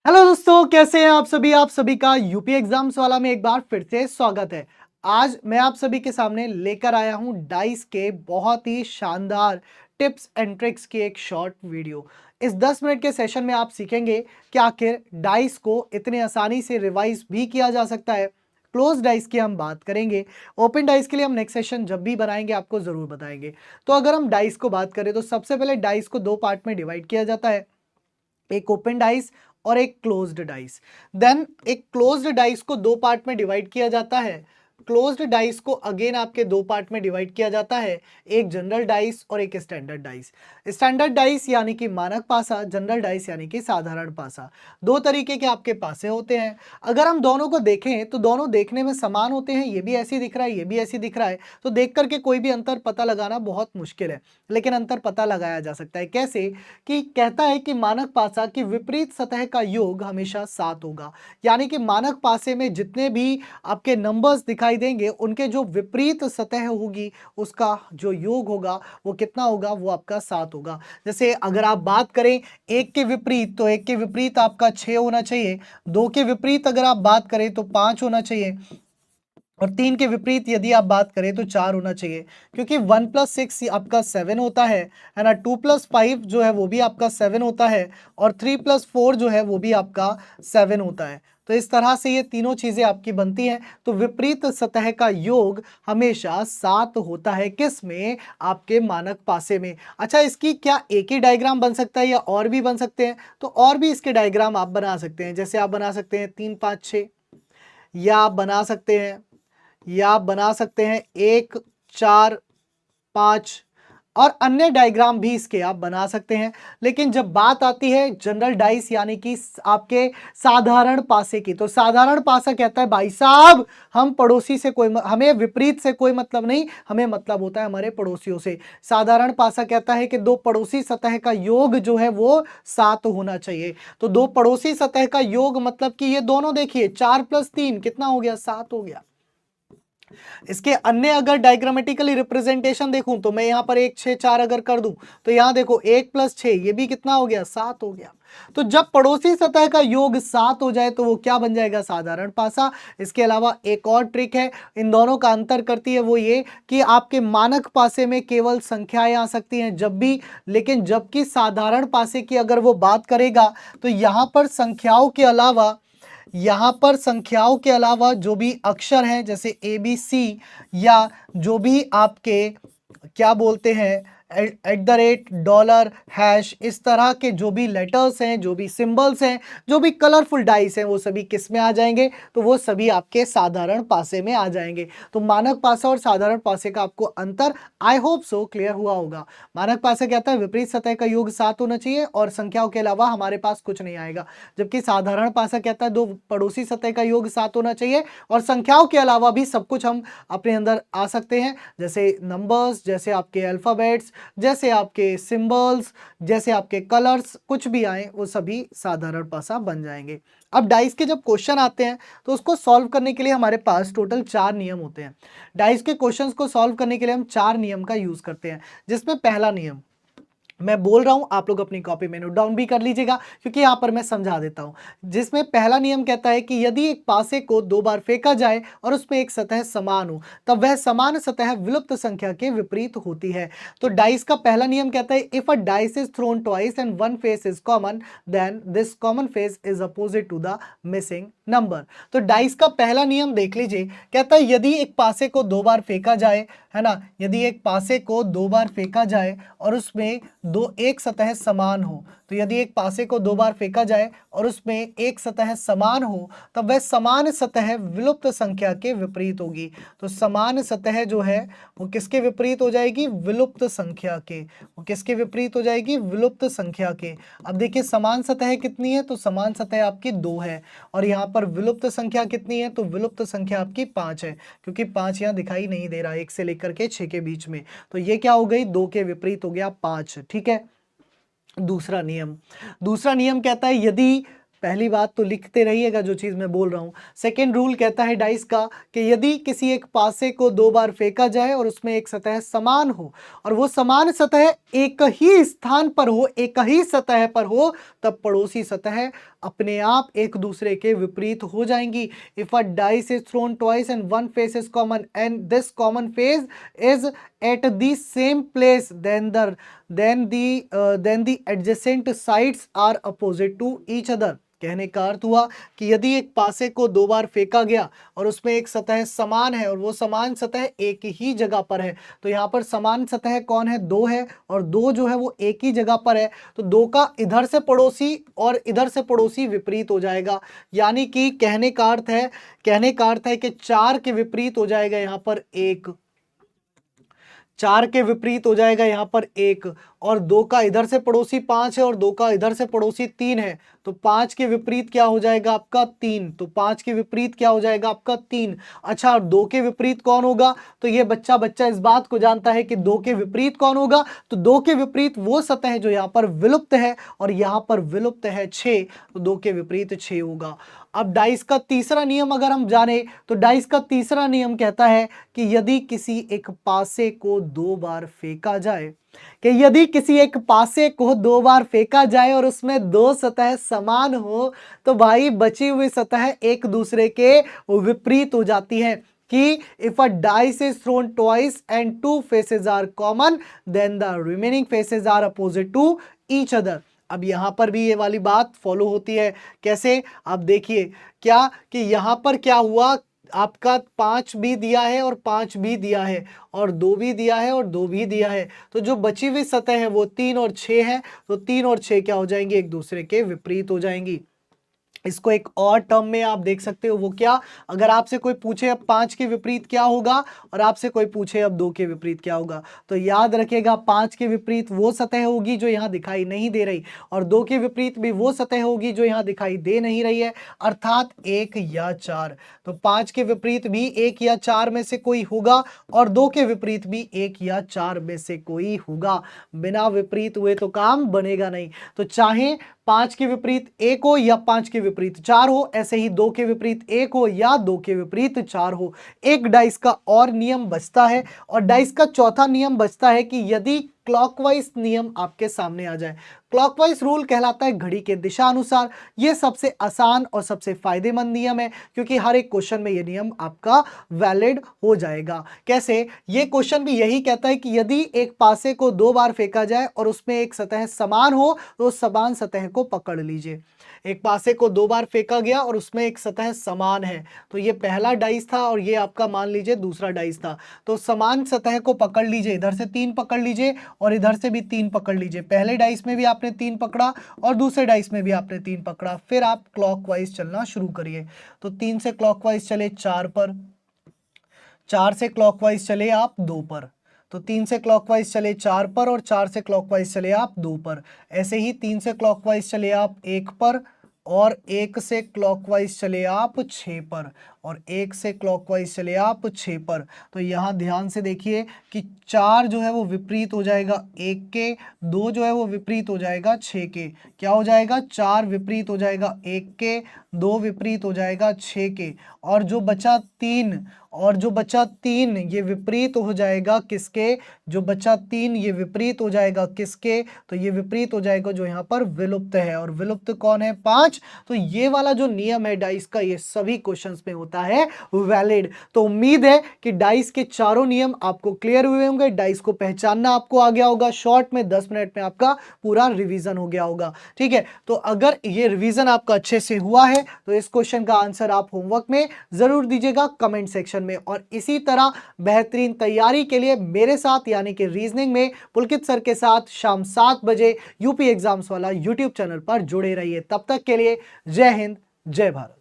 Hello दोस्तों, कैसे हैं आप सभी का यूपी एग्जाम्स वाला में एक बार फिर से स्वागत है। आज मैं आप सभी के सामने लेकर आया हूं डाइस के बहुत ही शानदार टिप्स एंड ट्रिक्स की एक शॉर्ट वीडियो। इस 10 मिनट के सेशन में आप सीखेंगे कि आखिर डाइस को इतने आसानी से रिवाइज भी किया जा सकता है। क्लोज डाइस की हम बात करेंगे, ओपन डाइस के लिए हम नेक्स्ट सेशन जब भी बनाएंगे आपको जरूर बताएंगे। तो अगर हम डाइस को बात करें तो सबसे पहले डाइस को दो पार्ट में डिवाइड किया जाता है, एक ओपन डाइस और एक क्लोज्ड डाइस। देन एक क्लोज्ड डाइस को दो पार्ट में डिवाइड किया जाता है। क्लोज्ड डाइस को अगेन आपके दो पार्ट में डिवाइड किया जाता है, एक जनरल डाइस और एक स्टैंडर्ड डाइस। स्टैंडर्ड डाइस यानी कि मानक पासा, जनरल डाइस यानी कि साधारण पासा। दो तरीके के आपके पासे होते हैं। अगर हम दोनों को देखें तो दोनों देखने में समान होते हैं, ये भी ऐसे दिख रहा है, ये भी ऐसे दिख रहा है, तो देख करके कोई भी अंतर पता लगाना बहुत मुश्किल है, लेकिन अंतर पता लगाया जा सकता है। कैसे? कि कहता है कि मानक पासा की विपरीत सतह का योग हमेशा 7 होगा। यानी कि मानक पासे में जितने भी आपके नंबर्स दिखाई देंगे उनके जो विपरीत सतह होगी उसका जो योग होगा वो कितना होगा, वो आपका 7 होगा। जैसे अगर आप बात करें एक के विपरीत, तो एक के विपरीत आपका 6 होना चाहिए। दो के विपरीत अगर आप बात करें तो 5 होना चाहिए, और तीन के विपरीत यदि आप बात करें तो 4 होना चाहिए, क्योंकि 1 + 6 आपका 7 होता है ना। 2 + 5 जो है वो भी आपका 7 होता है, और 3 + 4 जो है वो भी आपका 7 होता है। तो इस तरह से ये तीनों चीजें आपकी बनती हैं। तो विपरीत सतह का योग हमेशा 7 होता है, किस में? आपके मानक पासे में। अच्छा, इसकी क्या एक ही डायग्राम बन सकता है या और भी बन सकते हैं? तो और भी इसके डायग्राम आप बना सकते हैं। जैसे आप बना सकते हैं 3 5 6, या आप बना सकते हैं, एक 4 5, और अन्य डायग्राम भी इसके आप बना सकते हैं। लेकिन जब बात आती है जनरल डाइस यानी कि आपके साधारण पासे की, तो साधारण पासा कहता है भाई साहब हम पड़ोसी से हमें विपरीत से कोई मतलब नहीं, हमें मतलब होता है हमारे पड़ोसियों से। साधारण पासा कहता है कि दो पड़ोसी सतह का योग जो है वो 7 होना चाहिए। तो दो पड़ोसी सतह का योग मतलब कि ये दोनों देखिए 4 + 3 कितना हो गया, 7 हो गया। इसके अन्य अगर डायग्रामेटिकली रिप्रेजेंटेशन देखूं तो मैं यहां पर 1 6 4 अगर कर दूं तो यहां देखो 1 + 6 ये भी कितना हो गया, 7 हो गया। तो जब पड़ोसी सतह का योग 7 हो जाए तो वो क्या बन जाएगा, साधारण पासा। इसके अलावा एक और ट्रिक है, इन दोनों का अंतर करती है, वो ये कि आपके मानक पासे में केवल संख्याएं आ सकती हैं जब भी, लेकिन जबकि साधारण पासे की अगर वो बात करेगा तो यहां पर संख्याओं के अलावा, जो भी अक्षर हैं जैसे ए बी सी, या जो भी आपके क्या बोलते हैं $, हैश, इस तरह के जो भी लेटर्स हैं, जो भी सिंबल्स हैं, जो भी कलरफुल डाइस हैं, वो सभी किस में आ जाएंगे, तो वो सभी आपके साधारण पासे में आ जाएंगे। तो मानक पासा और साधारण पासे का आपको अंतर आई होप सो क्लियर हुआ होगा। मानक पासा कहता है विपरीत सतह का योग 7 होना चाहिए और संख्याओं के अलावा हमारे पास कुछ नहीं आएगा, जबकि साधारण पासा कहता है दो पड़ोसी सतह का योग 7 होना चाहिए और संख्याओं के अलावा भी सब कुछ हम अपने अंदर आ सकते हैं, जैसे नंबर्स, जैसे आपके अल्फाबेट्स, जैसे आपके सिंबल्स, जैसे आपके कलर्स, कुछ भी आए वो सभी साधारण पासा बन जाएंगे। अब डाइस के जब क्वेश्चन आते हैं तो उसको सॉल्व करने के लिए हमारे पास टोटल 4 नियम होते हैं। डाइस के क्वेश्चंस को सॉल्व करने के लिए हम 4 नियम का यूज करते हैं, जिसमें पहला नियम मैं बोल रहा हूं, आप लोग अपनी कॉपी में नोट डाउन भी कर लीजिएगा क्योंकि यहां पर मैं समझा देता हूं। जिसमें पहला नियम कहता है कि यदि एक पासे को 2 बार फेंका जाए और उसमें एक सतह समान हो, तब वह समान सतह विलुप्त संख्या के विपरीत होती है। तो डाइस का पहला नियम कहता है if a dice is thrown twice and one face is common, then this common face is opposite to the missing number. तो डाइस का पहला नियम देख लीजिए, कहता है यदि एक पासे को 2 बार फेंका जाए, है ना, यदि एक पासे को 2 बार फेंका जाए और उसमें दो एक सतह समान हो, तो यदि एक पासे को 2 बार फेंका जाए और उसमें एक सतह समान हो, तब वह समान सतह विलुप्त संख्या के विपरीत होगी। तो समान सतह जो है वो किसके विपरीत हो जाएगी, विलुप्त संख्या के। वो किसके विपरीत हो जाएगी, विलुप्त संख्या के। अब देखिए समान सतह कितनी है, तो समान सतह आपकी 2 है, और यहाँ पर विलुप्त संख्या कितनी है, तो विलुप्त संख्या आपकी 5 है, क्योंकि 5 यहाँ दिखाई नहीं दे रहा 1 से लेकर के 6 के बीच में। तो ये क्या हो गई, 2 के विपरीत हो गया 5। ठीक है। दूसरा नियम कहता है यदि पहली बात तो लिखते रहिएगा जो चीज मैं बोल रहा हूं। सेकेंड रूल कहता है डाइस का कि यदि किसी एक पासे को 2 बार फेंका जाए और उसमें एक सतह समान हो और वो समान सतह एक ही स्थान पर हो, एक ही सतह पर हो, तब पड़ोसी सतह अपने आप एक दूसरे के विपरीत हो जाएंगी। If a dice is thrown twice and one face is common and this common face is at the same place then the adjacent sides are opposite to each other। कहने का अर्थ हुआ कि यदि एक पासे को 2 बार फेंका गया और उसमें एक सतह समान है और वो समान सतह एक ही जगह पर है, तो यहाँ पर समान सतह कौन है? 2 है, और 2 जो है वो एक ही जगह पर है, तो 2 का इधर से पड़ोसी और इधर से पड़ोसी विपरीत हो जाएगा। यानी कि कहने का अर्थ है कि 4 के विपरीत हो जाएगा यहाँ पर 1, 4 के विपरीत हो जाएगा यहाँ पर 1, और 2 का इधर से पड़ोसी 5 है और 2 का इधर से पड़ोसी 3 है, तो 5 के विपरीत क्या हो जाएगा आपका? 3। तो 5 के विपरीत क्या हो जाएगा आपका? 3। अच्छा, और 2 के विपरीत कौन होगा? तो ये बच्चा इस बात को जानता है कि 2 के विपरीत कौन होगा, तो 2 के विपरीत वो सतह है जो यहाँ पर विलुप्त है, और यहाँ पर विलुप्त है 6, तो 2 के विपरीत 6 होगा। अब डाइस का तीसरा नियम अगर हम जाने, तो डाइस का तीसरा नियम कहता है कि यदि किसी एक पासे को 2 बार फेंका जाए, और उसमें 2 सतह समान हो, तो भाई बची हुई सतह एक दूसरे के विपरीत हो जाती है। कि if a dice is thrown twice and 2 faces are common then the remaining faces are opposite to each other. अब यहां पर भी ये वाली बात फॉलो होती है। कैसे? आप देखिए क्या कि यहां पर क्या हुआ, आपका 5 भी दिया है और 5 भी दिया है, और 2 भी दिया है और 2 भी दिया है, तो जो बची हुई सतह है वो 3 और 6 है, तो 3 और 6 क्या हो जाएंगे? एक दूसरे के विपरीत हो जाएंगी। इसको एक और टर्म में आप देख सकते हो, वो क्या? अगर आपसे कोई पूछे अब 5 के विपरीत क्या होगा और आपसे कोई पूछे अब 2 के विपरीत क्या होगा, तो याद रखिएगा 5 के विपरीत वो सतह होगी जो यहां दिखाई नहीं दे रही, और 2 के विपरीत भी वो सतह होगी जो यहां दिखाई दे नहीं रही है, अर्थात 1 या 4। तो 5 के विपरीत भी 1 या 4 में से कोई होगा, और 2 के विपरीत भी 1 या 4 में से कोई होगा। बिना विपरीत हुए तो काम बनेगा नहीं। तो चाहे 5 के विपरीत 1 हो या 5 के विपरीत 4 हो, ऐसे ही 2 के विपरीत 1 हो या 2 के विपरीत 4 हो। एक डाइस का और नियम बचता है, और डाइस का चौथा नियम बचता है कि यदि क्लॉकवाइज नियम आपके सामने आ जाए। क्लॉकवाइज रूल कहलाता है घड़ी के दिशा अनुसार। यह सबसे आसान और सबसे फायदेमंद नियम है, क्योंकि हर एक क्वेश्चन में यह नियम आपका वैलिड हो जाएगा। कैसे? यह क्वेश्चन भी यही कहता है कि यदि एक पासे को 2 बार फेंका जाए और उसमें एक सतह समान हो, तो समान सतह को पकड़ लीजिए। एक पासे को 2 बार फेंका गया और उसमें एक सतह समान है, तो ये पहला डाइस था और ये आपका मान लीजिए दूसरा डाइस था। तो समान सतह को पकड़ लीजिए, इधर से 3 पकड़ लीजिए और इधर से भी 3 पकड़ लीजिए। पहले डाइस में भी आपने 3 पकड़ा और दूसरे डाइस में भी आपने 3 पकड़ा, फिर आप क्लॉकवाइज चलना शुरू करिए। तो 3 से क्लॉकवाइज चले 4 पर, 4 से क्लॉकवाइज चले आप 2 पर, तो 3 से क्लॉकवाइज चले 4 पर और 4 से क्लॉकवाइज चले आप 2 पर। ऐसे ही 3 से क्लॉकवाइज चले आप 1 पर, और 1 से क्लॉकवाइज चले आप 6 पर, और 1 से क्लॉकवाइज चले आप 6 पर। तो यहाँ ध्यान से देखिए कि 4 जो है वो विपरीत हो जाएगा 1 के, 2 जो है वो विपरीत हो जाएगा 6 के। क्या हो जाएगा? 4 विपरीत हो जाएगा 1 के, 2 विपरीत हो जाएगा 6 के, और जो बचा 3 ये विपरीत हो जाएगा किसके? जो बचा 3 ये विपरीत हो जाएगा किसके? तो ये विपरीत हो जाएगा जो यहाँ पर विलुप्त है, और विलुप्त कौन है? 5। तो ये वाला जो नियम है डाइस का, ये सभी क्वेश्चंस में होता है वैलिड। तो उम्मीद है कि डाइस के चारों नियम आपको क्लियर हुए होंगे, डाइस को पहचानना आपको आ गया होगा। शॉर्ट में 10 मिनट में आपका पूरा रिवीजन हो गया होगा। ठीक है, तो अगर ये रिवीजन आपका अच्छे से हुआ है तो इस क्वेश्चन का आंसर आप होमवर्क में जरूर दीजिएगा कमेंट सेक्शन में, और इसी तरह बेहतरीन तैयारी के लिए मेरे साथ यानी कि रीजनिंग में पुलकित सर के साथ शाम 7 बजे यूपी एग्जाम्स वाला यूट्यूब चैनल पर जुड़े रहिए। तब तक के लिए जय हिंद, जय भारत।